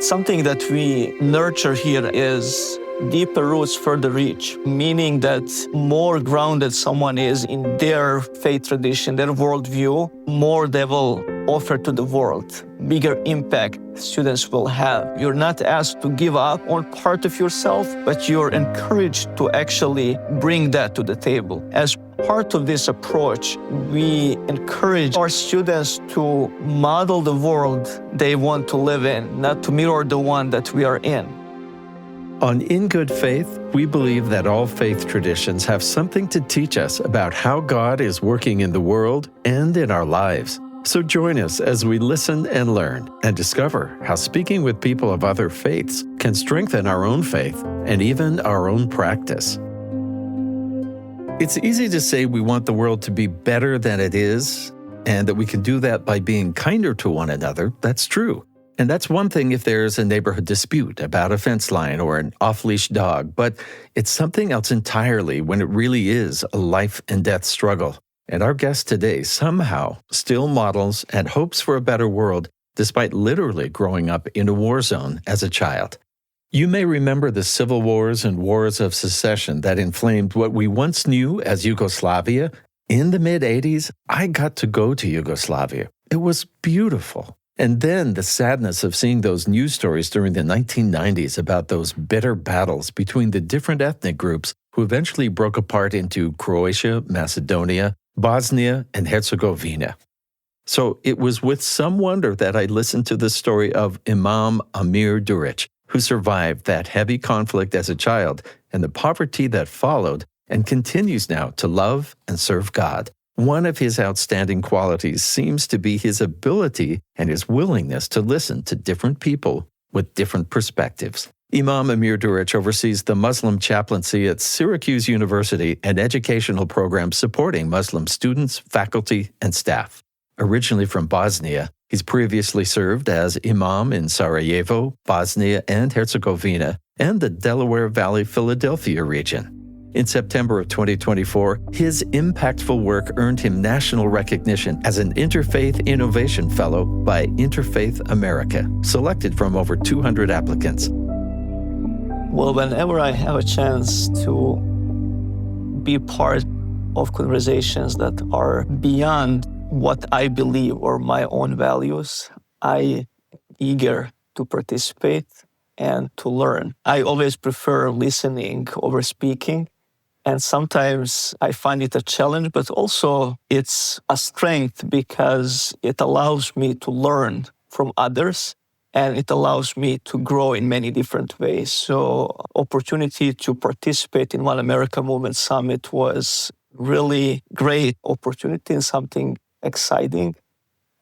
Something that we nurture here is deeper roots, further reach, meaning that more grounded someone is in their faith tradition, their worldview, more they will offer to the world, bigger impact students will have. You're not asked to give up on part of yourself, but you're encouraged to actually bring that to the table. As part of this approach, we encourage our students to model the world they want to live in, not to mirror the one that we are in. On In Good Faith, we believe that all faith traditions have something to teach us about how God is working in the world and in our lives. So join us as we listen and learn and discover how speaking with people of other faiths can strengthen our own faith and even our own practice. It's easy to say we want the world to be better than it is, and that we can do that by being kinder to one another. That's true. And that's one thing if there's a neighborhood dispute about a fence line or an off-leash dog, but it's something else entirely when it really is a life and death struggle. And our guest today somehow still models and hopes for a better world despite literally growing up in a war zone as a child. You may remember the civil wars and wars of secession that inflamed what we once knew as Yugoslavia. In the mid-'80s, I got to go to Yugoslavia. It was beautiful. And then the sadness of seeing those news stories during the 1990s about those bitter battles between the different ethnic groups who eventually broke apart into Croatia, Macedonia, Bosnia, and Herzegovina. So it was with some wonder that I listened to the story of Imam Amir Durić, who survived that heavy conflict as a child and the poverty that followed and continues now to love and serve God. One of his outstanding qualities seems to be his ability and his willingness to listen to different people with different perspectives. Imam Amir Durić oversees the Muslim Chaplaincy at Syracuse University, an educational program supporting Muslim students, faculty, and staff. Originally from Bosnia, he's previously served as imam in Sarajevo, Bosnia and Herzegovina, and the Delaware Valley-Philadelphia region. In September of 2024, his impactful work earned him national recognition as an Interfaith Innovation Fellow by Interfaith America, selected from over 200 applicants. Well, whenever I have a chance to be part of conversations that are beyond what I believe or my own values, I'm eager to participate and to learn. I always prefer listening over speaking. And sometimes I find it a challenge, but also it's a strength because it allows me to learn from others and it allows me to grow in many different ways. So opportunity to participate in One America Movement Summit was really great opportunity and something exciting.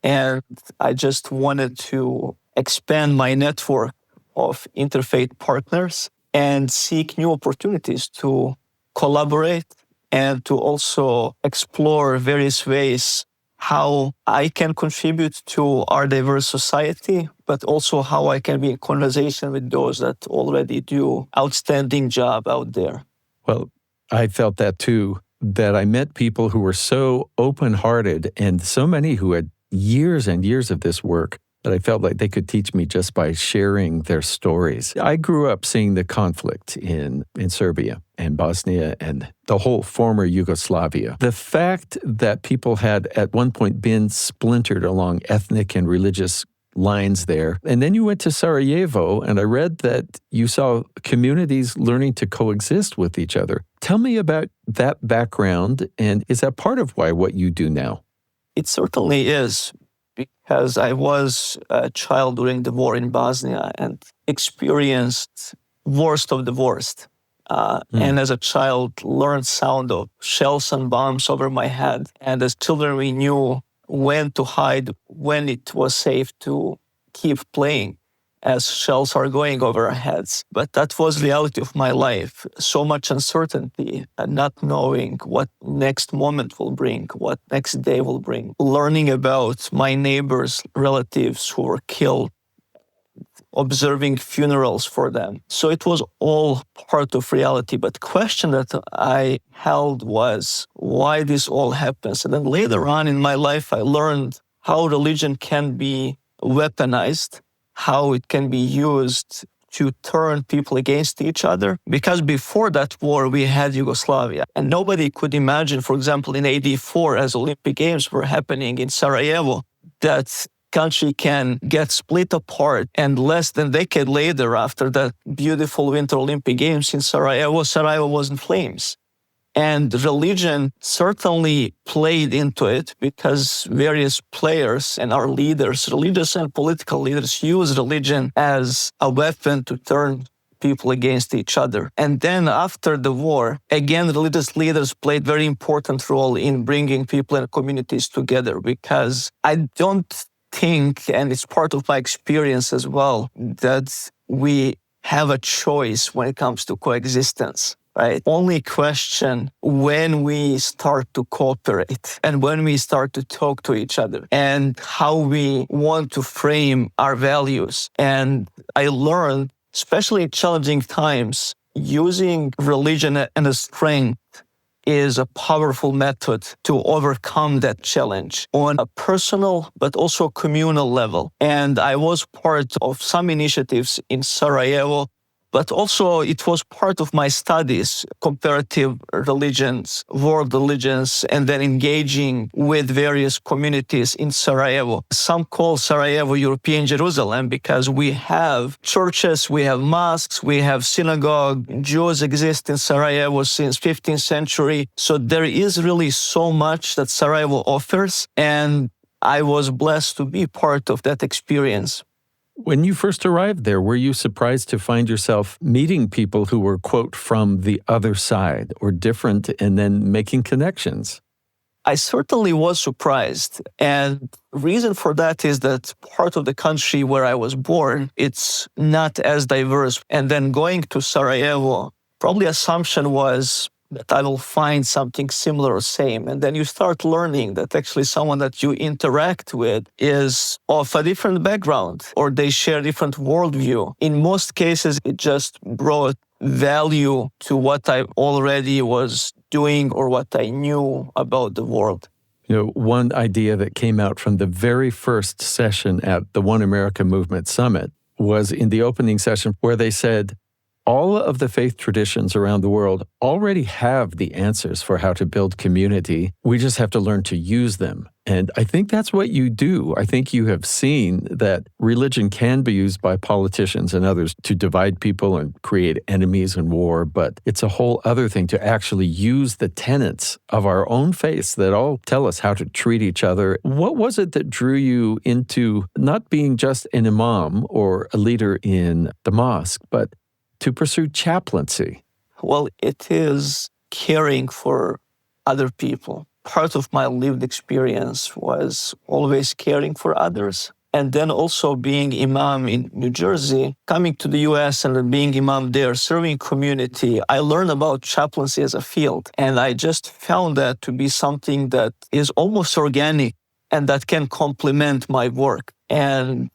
And I just wanted to expand my network of interfaith partners and seek new opportunities to collaborate and to also explore various ways how I can contribute to our diverse society, but also how I can be in conversation with those that already do outstanding job out there. Well, I felt that too, that I met people who were so open-hearted and so many who had years and years of this work that I felt like they could teach me just by sharing their stories. I grew up seeing the conflict in Serbia and Bosnia and the whole former Yugoslavia. The fact that people had at one point been splintered along ethnic and religious lines there. And then you went to Sarajevo, and I read that you saw communities learning to coexist with each other. Tell me about that background, and is that part of what you do now? It certainly is, because I was a child during the war in Bosnia and experienced worst of the worst. And as a child, learned sound of shells and bombs over my head. And as children, we knew when to hide, when it was safe to keep playing as shells are going over our heads. But that was the reality of my life. So much uncertainty and not knowing what next moment will bring, what next day will bring. Learning about my neighbors, relatives who were killed, observing funerals for them. So it was all part of reality. But the question that I held was why this all happens. And then later on in my life, I learned how religion can be weaponized, how it can be used to turn people against each other. Because before that war, we had Yugoslavia. And nobody could imagine, for example, in 84, as Olympic Games were happening in Sarajevo, that country can get split apart. And less than a decade later, after that beautiful Winter Olympic Games in Sarajevo was in flames. And religion certainly played into it because various players and our leaders, religious and political leaders, use religion as a weapon to turn people against each other. And then after the war, again, religious leaders played very important role in bringing people and communities together, because I don't think, and it's part of my experience as well, that we have a choice when it comes to coexistence. Right? Only question when we start to cooperate and when we start to talk to each other and how we want to frame our values. And I learned, especially in challenging times, using religion and a strength is a powerful method to overcome that challenge on a personal but also communal level. And I was part of some initiatives in Sarajevo, but also it was part of my studies, comparative religions, world religions, and then engaging with various communities in Sarajevo. Some call Sarajevo European Jerusalem because we have churches, we have mosques, we have synagogue. Jews exist in Sarajevo since 15th century. So there is really so much that Sarajevo offers, and I was blessed to be part of that experience. When you first arrived there, were you surprised to find yourself meeting people who were, quote, from the other side or different, and then making connections? I certainly was surprised. And reason for that is that part of the country where I was born, it's not as diverse. And then going to Sarajevo, probably assumption was that I will find something similar or same. And then you start learning that actually someone that you interact with is of a different background or they share different worldview. In most cases, it just brought value to what I already was doing or what I knew about the world. You know, one idea that came out from the very first session at the One America Movement Summit was in the opening session where they said, all of the faith traditions around the world already have the answers for how to build community. We just have to learn to use them. And I think that's what you do. I think you have seen that religion can be used by politicians and others to divide people and create enemies and war, but it's a whole other thing to actually use the tenets of our own faiths that all tell us how to treat each other. What was it that drew you into not being just an imam or a leader in the mosque, but to pursue chaplaincy? Well, it is caring for other people. Part of my lived experience was always caring for others. And then also being imam in New Jersey, coming to the US and then being imam there, serving community, I learned about chaplaincy as a field. And I just found that to be something that is almost organic and that can complement my work. And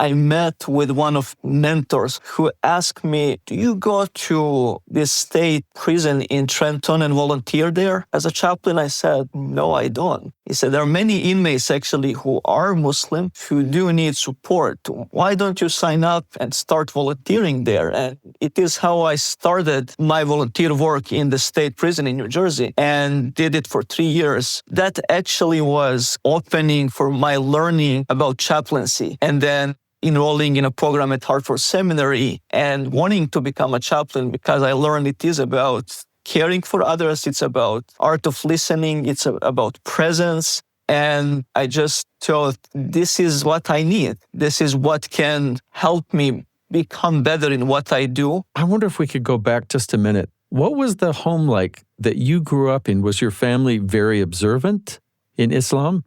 I met with one of mentors who asked me, do you go to this state prison in Trenton and volunteer there as a chaplain? I said, no, I don't. He said, there are many inmates actually who are Muslim who do need support. Why don't you sign up and start volunteering there? And it is how I started my volunteer work in the state prison in New Jersey and did it for 3 years. That actually was opening for my learning about chaplaincy. And then enrolling in a program at Hartford Seminary and wanting to become a chaplain because I learned it is about caring for others. It's about art of listening. It's about presence. And I just thought, this is what I need. This is what can help me become better in what I do. I wonder if we could go back just a minute. What was the home like that you grew up in? Was your family very observant in Islam?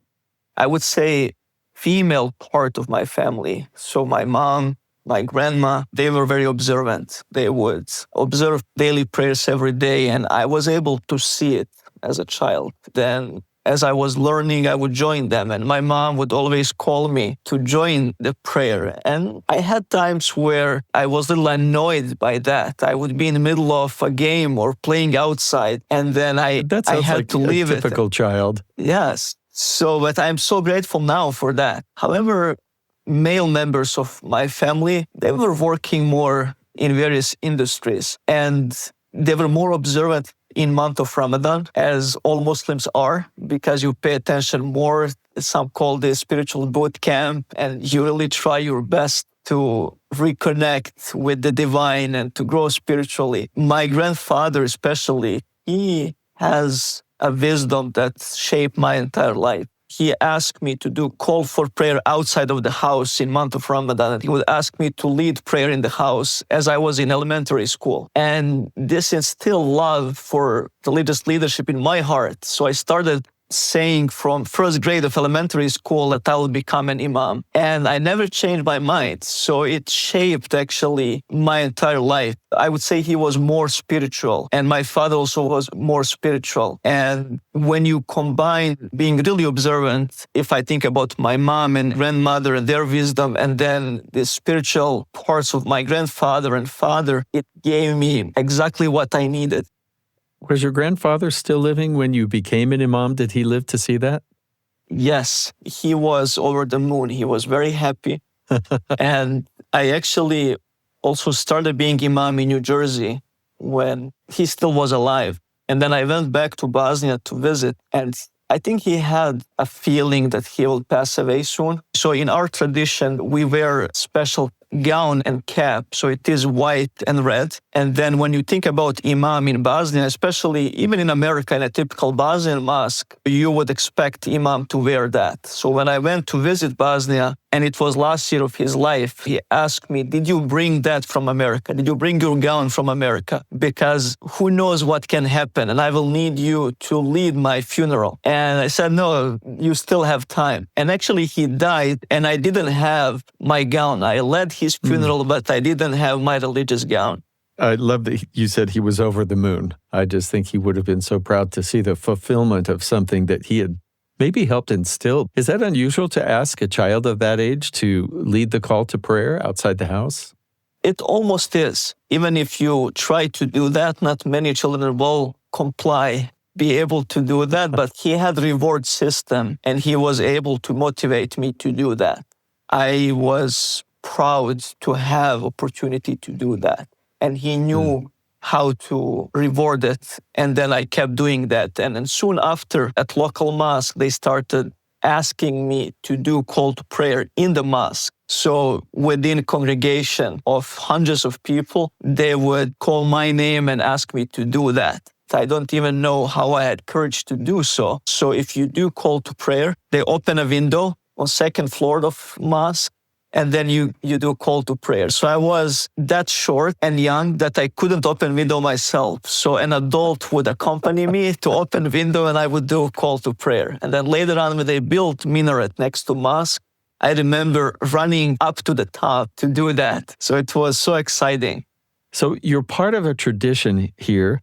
I would say female part of my family. So my mom, my grandma, they were very observant. They would observe daily prayers every day, and I was able to see it as a child. Then as I was learning, I would join them, and my mom would always call me to join the prayer. And I had times where I was a little annoyed by that. I would be in the middle of a game or playing outside, and then I had like to leave it. Typical child. Yes. So, but I'm so grateful now for that. However, male members of my family, they were working more in various industries, and they were more observant in month of Ramadan, as all Muslims are, because you pay attention more. Some call this spiritual boot camp, and you really try your best to reconnect with the divine and to grow spiritually. My grandfather especially, he has a wisdom that shaped my entire life. He asked me to do call for prayer outside of the house in month of Ramadan. And he would ask me to lead prayer in the house as I was in elementary school. And this instilled love for religious leadership in my heart. So I started saying from first grade of elementary school that I will become an imam. And I never changed my mind. So it shaped actually my entire life. I would say he was more spiritual, and my father also was more spiritual. And when you combine being really observant, if I think about my mom and grandmother and their wisdom, and then the spiritual parts of my grandfather and father, it gave me exactly what I needed. Was your grandfather still living when you became an imam? Did he live to see that? Yes, he was over the moon. He was very happy. And I actually also started being imam in New Jersey when he still was alive. And then I went back to Bosnia to visit, and I think he had a feeling that he will pass away soon. So in our tradition, we wear special gown and cap, so it is white and red. And then when you think about imam in Bosnia, especially even in America, in a typical Bosnian mosque, you would expect imam to wear that. So when I went to visit Bosnia, and it was last year of his life, he asked me, did you bring that from America? Did you bring your gown from America? Because who knows what can happen, and I will need you to lead my funeral. And I said, no, you still have time. And actually he died, and I didn't have my gown. I led his funeral, but I didn't have my religious gown. I love that you said he was over the moon. I just think he would have been so proud to see the fulfillment of something that he had maybe helped instill. Is that unusual to ask a child of that age to lead the call to prayer outside the house? It almost is. Even if you try to do that, not many children will comply, be able to do that. But he had a reward system, and he was able to motivate me to do that. I was proud to have opportunity to do that. And he knew how to reward it. And then I kept doing that. And then soon after, at local mosque, they started asking me to do call to prayer in the mosque. So within a congregation of hundreds of people, they would call my name and ask me to do that. I don't even know how I had courage to do so. So if you do call to prayer, they open a window on second floor of mosque, and then you do call to prayer. So I was that short and young that I couldn't open window myself. So an adult would accompany me to open window, and I would do call to prayer. And then later on, when they built minaret next to mosque, I remember running up to the top to do that. So it was so exciting. So you're part of a tradition here.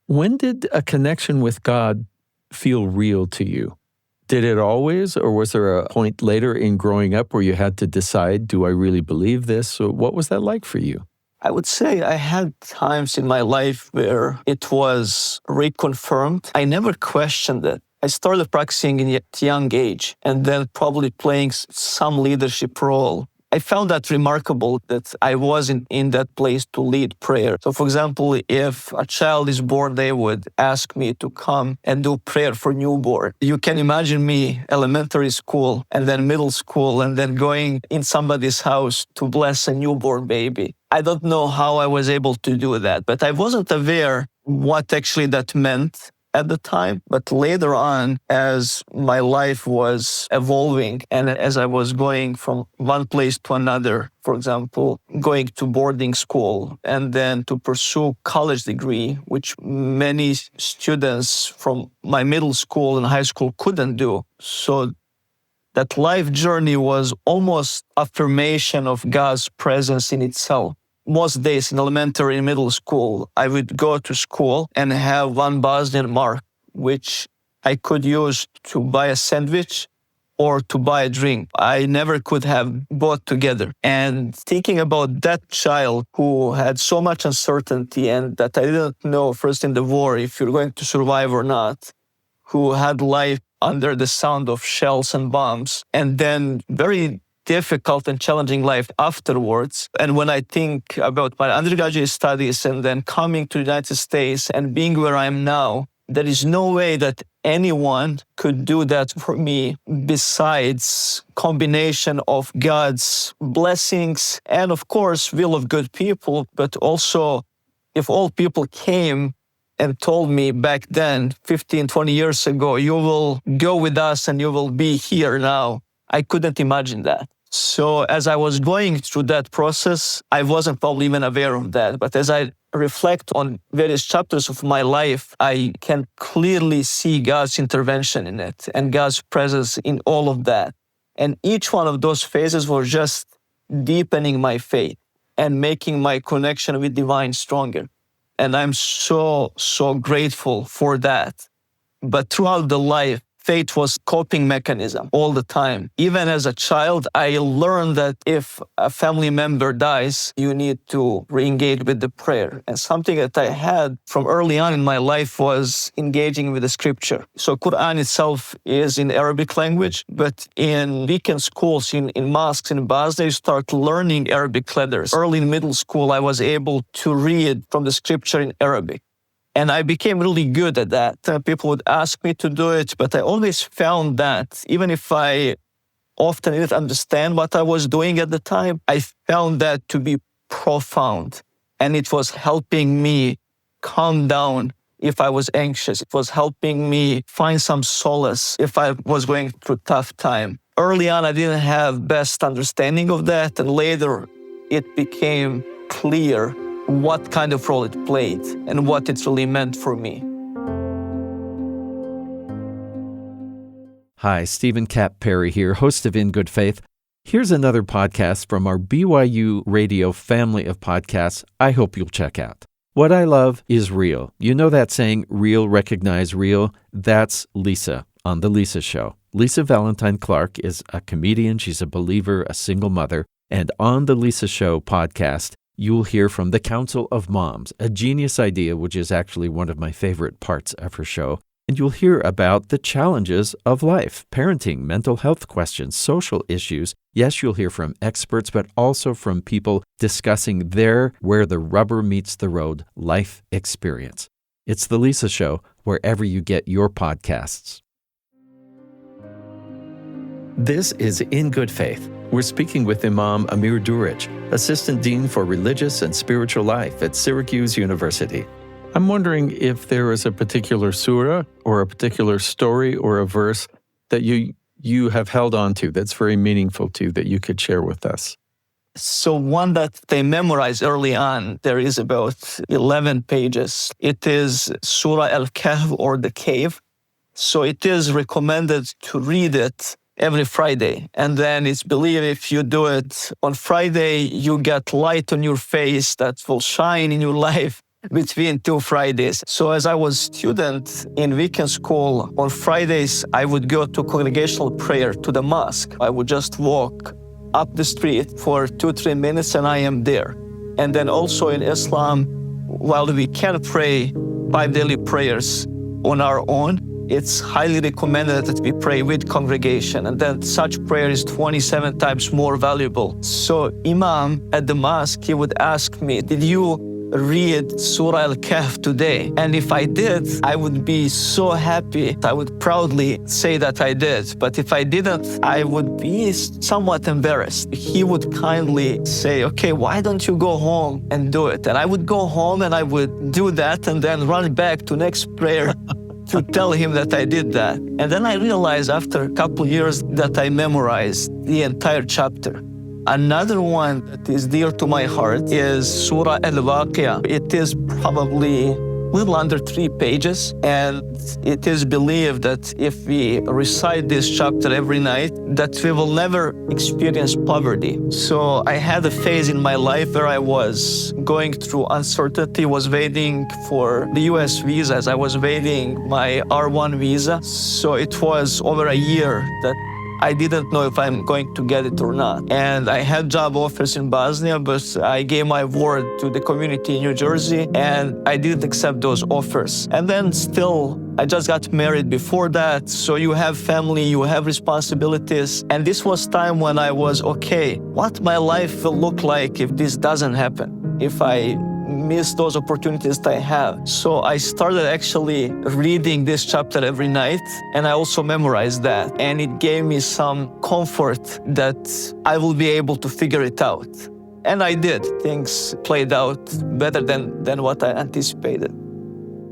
When did a connection with God feel real to you? Did it always, or was there a point later in growing up where you had to decide, do I really believe this? So what was that like for you? I would say I had times in my life where it was reconfirmed. I never questioned it. I started practicing at a young age, and then probably playing some leadership role. I found that remarkable that I wasn't in that place to lead prayer. So for example, if a child is born, they would ask me to come and do prayer for newborn. You can imagine me, elementary school and then middle school, and then going in somebody's house to bless a newborn baby. I don't know how I was able to do that, but I wasn't aware what actually that meant at the time. But later on, as my life was evolving and as I was going from one place to another, for example, going to boarding school and then to pursue college degree, which many students from my middle school and high school couldn't do. So that life journey was almost affirmation of God's presence in itself. Most days in elementary and middle school, I would go to school and have one Bosnian mark, which I could use to buy a sandwich or to buy a drink. I never could have both together. And thinking about that child who had so much uncertainty and that I didn't know first in the war if you're going to survive or not, who had life under the sound of shells and bombs, and then very difficult and challenging life afterwards. And when I think about my undergraduate studies and then coming to the United States and being where I am now, there is no way that anyone could do that for me besides combination of God's blessings and, of course, will of good people. But also, if all people came and told me back then, 15, 20 years ago, you will go with us and you will be here now, I couldn't imagine that. So as I was going through that process, I wasn't probably even aware of that. But as I reflect on various chapters of my life, I can clearly see God's intervention in it and God's presence in all of that. And each one of those phases was just deepening my faith and making my connection with divine stronger. And I'm so grateful for that. But throughout the life, faith was coping mechanism all the time. Even as a child, I learned that if a family member dies, you need to re-engage with the prayer. And something that I had from early on in my life was engaging with the scripture. So Quran itself is in Arabic language, but in weekend schools, in mosques in Bosnia, you start learning Arabic letters. Early in middle school, I was able to read from the scripture in Arabic. And I became really good at that. People would ask me to do it, but I always found that even if I often didn't understand what I was doing at the time, I found that to be profound. And it was helping me calm down if I was anxious. It was helping me find some solace if I was going through a tough time. Early on, I didn't have best understanding of that. And later, it became clear what kind of role it played and what it really meant for me. Hi, Stephen Cap Perry here, host of In Good Faith. Here's another podcast from our BYU Radio family of podcasts I hope you'll check out. What I love is real. You know that saying, real recognize real? That's Lisa on The Lisa Show. Lisa Valentine Clark is a comedian. She's a believer, a single mother. And on The Lisa Show podcast, you'll hear from the Council of Moms, a genius idea, which is actually one of my favorite parts of her show. And you'll hear about the challenges of life, parenting, mental health questions, social issues. Yes, you'll hear from experts, but also from people discussing their where the rubber meets the road life experience. It's The Lisa Show, wherever you get your podcasts. This is In Good Faith. We're speaking with Imam Amir Durić, Assistant Dean for Religious and Spiritual Life at Syracuse University. I'm wondering if there is a particular surah or a particular story or a verse that you have held on to that's very meaningful to you that you could share with us. So one that they memorized early on, there is about 11 pages. It is Surah Al-Kahf or the Cave. So it is recommended to read it every Friday. And then it's believed if you do it on Friday, you get light on your face that will shine in your life between 2 Fridays. So as I was a student in weekend school, on Fridays, I would go to congregational prayer to the mosque. I would just walk up the street for 2-3 minutes and I am there. And then also in Islam, while we can pray 5 daily prayers on our own, it's highly recommended that we pray with congregation, and then such prayer is 27 times more valuable. So Imam at the mosque, he would ask me, did you read Surah Al-Kahf today? And if I did, I would be so happy. I would proudly say that I did. But if I didn't, I would be somewhat embarrassed. He would kindly say, okay, why don't you go home and do it? And I would go home and I would do that and then run back to next prayer to tell him that I did that. And then I realized after a couple years that I memorized the entire chapter. Another one that is dear to my heart is Surah Al-Waqi'ah. It is probably a little under 3 pages, and it is believed that if we recite this chapter every night, that we will never experience poverty. So I had a phase in my life where I was going through uncertainty, was waiting for the US visa as I was waiting my R1 visa. So it was over a year that I didn't know if I'm going to get it or not. And I had job offers in Bosnia, but I gave my word to the community in New Jersey, and I didn't accept those offers. And then still I just got married before that, so you have family, you have responsibilities. And this was time when I was, okay, what my life will look like if this doesn't happen, if I miss those opportunities that I have. So I started actually reading this chapter every night, and I also memorized that. And it gave me some comfort that I will be able to figure it out. And I did. Things played out better than what I anticipated.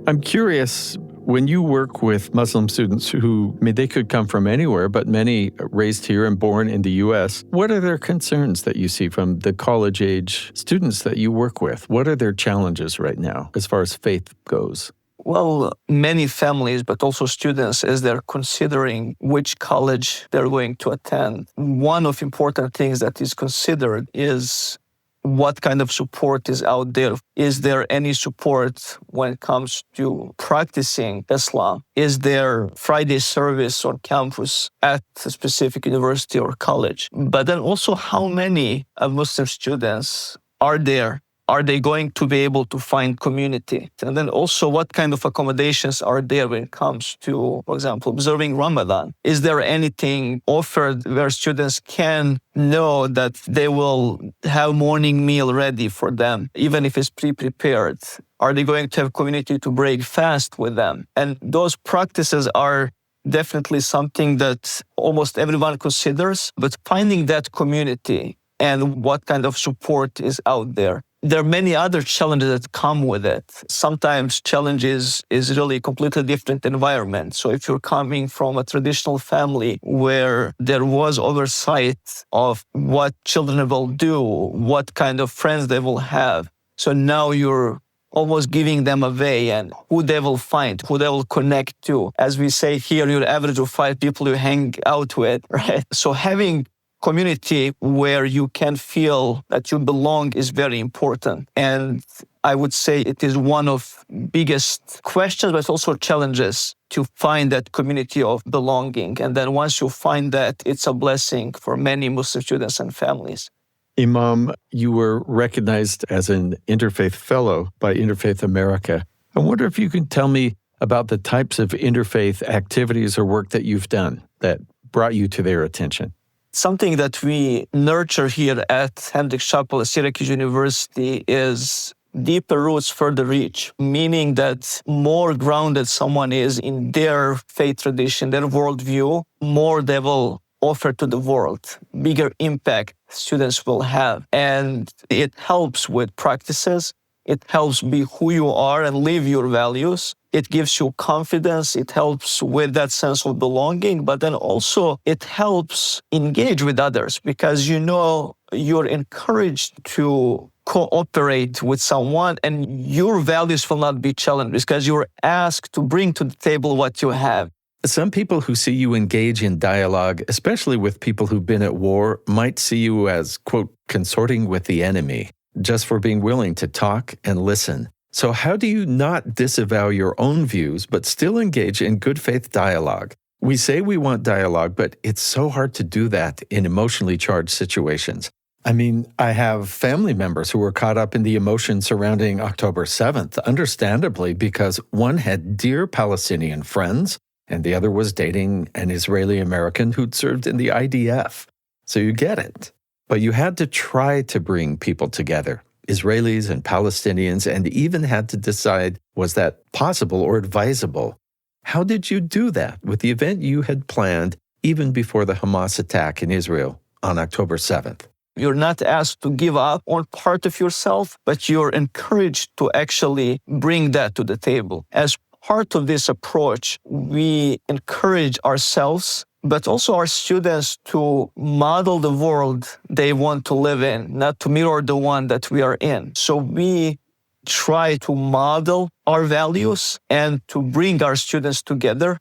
I'm curious, when you work with Muslim students who, they could come from anywhere, but many raised here and born in the U.S., what are their concerns that you see from the college-age students that you work with? What are their challenges right now as far as faith goes? Well, many families, but also students, as they're considering which college they're going to attend, one of important things that is considered is what kind of support is out there. Is there any support when it comes to practicing Islam? Is there Friday service on campus at a specific university or college? But then also, how many Muslim students are there? Are they going to be able to find community? And then also, what kind of accommodations are there when it comes to, for example, observing Ramadan? Is there anything offered where students can know that they will have morning meal ready for them, even if it's pre-prepared? Are they going to have community to break fast with them? And those practices are definitely something that almost everyone considers, but finding that community and what kind of support is out there. There are many other challenges that come with it. Sometimes challenges is really a completely different environment. So if you're coming from a traditional family where there was oversight of what children will do, what kind of friends they will have, so now you're almost giving them away and who they will find, who they will connect to. As we say here, you're average of 5 people you hang out with, right? So having community where you can feel that you belong is very important. And I would say it is one of biggest questions, but also challenges to find that community of belonging. And then once you find that, it's a blessing for many Muslim students and families. Imam, you were recognized as an Interfaith Fellow by Interfaith America. I wonder if you can tell me about the types of interfaith activities or work that you've done that brought you to their attention. Something that we nurture here at Hendrick Chapel at Syracuse University is deeper roots, further reach, meaning that more grounded someone is in their faith tradition, their worldview, more they will offer to the world, bigger impact students will have. And it helps with practices. It helps be who you are and live your values. It gives you confidence. It helps with that sense of belonging, but then also it helps engage with others because you know you're encouraged to cooperate with someone and your values will not be challenged because you're asked to bring to the table what you have. Some people who see you engage in dialogue, especially with people who've been at war, might see you as, quote, consorting with the enemy, just for being willing to talk and listen. So how do you not disavow your own views, but still engage in good faith dialogue? We say we want dialogue, but it's so hard to do that in emotionally charged situations. I mean, I have family members who were caught up in the emotion surrounding October 7th, understandably, because one had dear Palestinian friends, and the other was dating an Israeli American who'd served in the IDF. So you get it. But you had to try to bring people together. Israelis and Palestinians, and even had to decide, was that possible or advisable? How did you do that with the event you had planned even before the Hamas attack in Israel on October 7th? You're not asked to give up on part of yourself, but you're encouraged to actually bring that to the table. As part of this approach, we encourage ourselves but also our students to model the world they want to live in, not to mirror the one that we are in. So we try to model our values and to bring our students together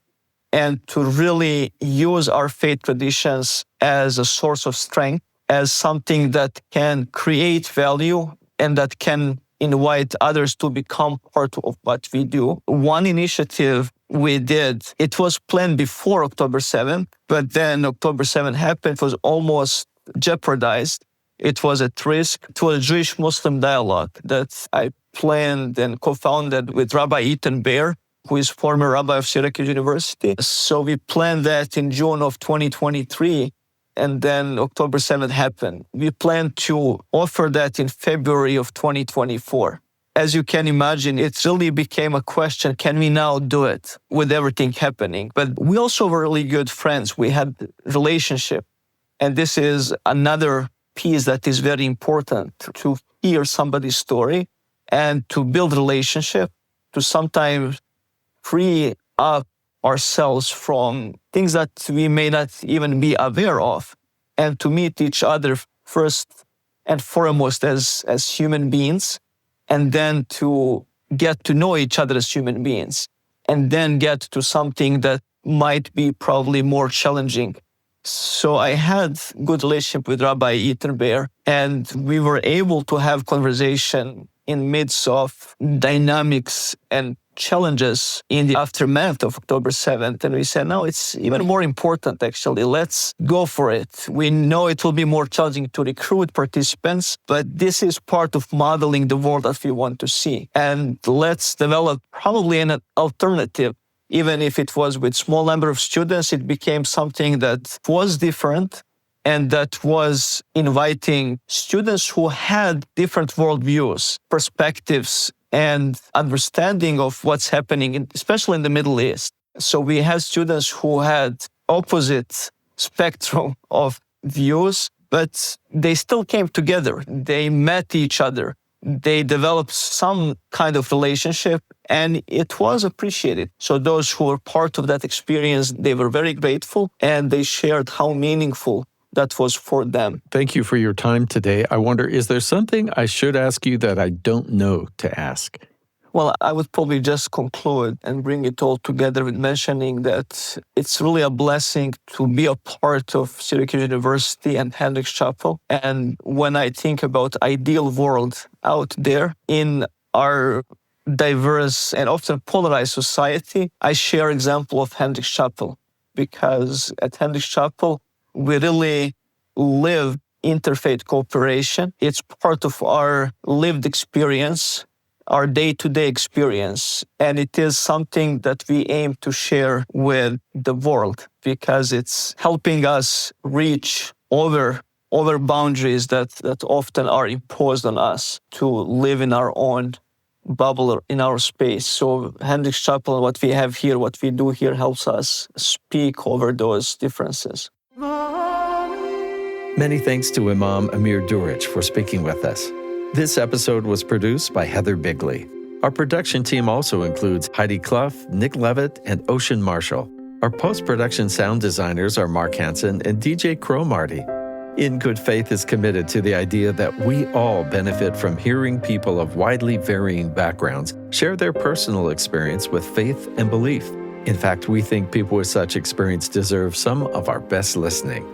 and to really use our faith traditions as a source of strength, as something that can create value and that can invite others to become part of what we do. One initiative we did, it was planned before October 7th, but then October 7th happened, it was almost jeopardized. It was at risk. It was a Jewish-Muslim dialogue that I planned and co-founded with Rabbi Ethan Bear. who is former rabbi of Syracuse University. So we planned that in June of 2023, and then October 7th happened. We planned to offer that in February of 2024. As you can imagine, it really became a question, can we now do it with everything happening? But we also were really good friends. We had relationship. And this is another piece that is very important, to hear somebody's story and to build relationship, to sometimes free up ourselves from things that we may not even be aware of, and to meet each other first and foremost as human beings, and then to get to know each other as human beings, and then get to something that might be probably more challenging. So I had good relationship with Rabbi Ethan Bear, and we were able to have conversation in midst of dynamics and challenges in the aftermath of October 7th. And we said, no, it's even more important, actually. Let's go for it. We know it will be more challenging to recruit participants, but this is part of modeling the world that we want to see. And let's develop probably an alternative. Even if it was with small number of students, it became something that was different and that was inviting students who had different worldviews, perspectives, and understanding of what's happening, especially in the Middle East. So we had students who had opposite spectrum of views, but they still came together. They met each other. They developed some kind of relationship, and it was appreciated. So those who were part of that experience, they were very grateful, and they shared how meaningful that was for them. Thank you for your time today. I wonder, is there something I should ask you that I don't know to ask? Well, I would probably just conclude and bring it all together with mentioning that it's really a blessing to be a part of Syracuse University and Hendricks Chapel. And when I think about ideal world out there in our diverse and often polarized society, I share example of Hendricks Chapel, because at Hendricks Chapel, we really live interfaith cooperation. It's part of our lived experience, our day-to-day experience. And it is something that we aim to share with the world, because it's helping us reach over boundaries that often are imposed on us to live in our own bubble, in our space. So Hendricks Chapel, what we have here, what we do here, helps us speak over those differences. Many thanks to Imam Amir Durić for speaking with us. This episode was produced by Heather Bigley. Our production team also includes Heidi Clough, Nick Levitt, and Ocean Marshall. Our post-production sound designers are Mark Hansen and DJ Cromarty. In Good Faith is committed to the idea that we all benefit from hearing people of widely varying backgrounds share their personal experience with faith and belief. In fact, we think people with such experience deserve some of our best listening.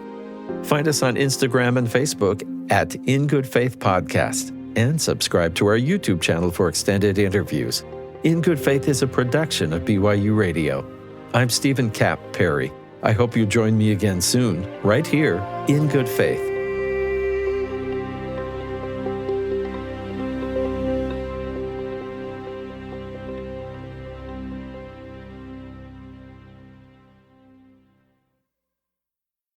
Find us on Instagram and Facebook at In Good Faith Podcast, and subscribe to our YouTube channel for extended interviews. In Good Faith is a production of BYU Radio. I'm Stephen Cap Perry. I hope you join me again soon, right here in Good Faith.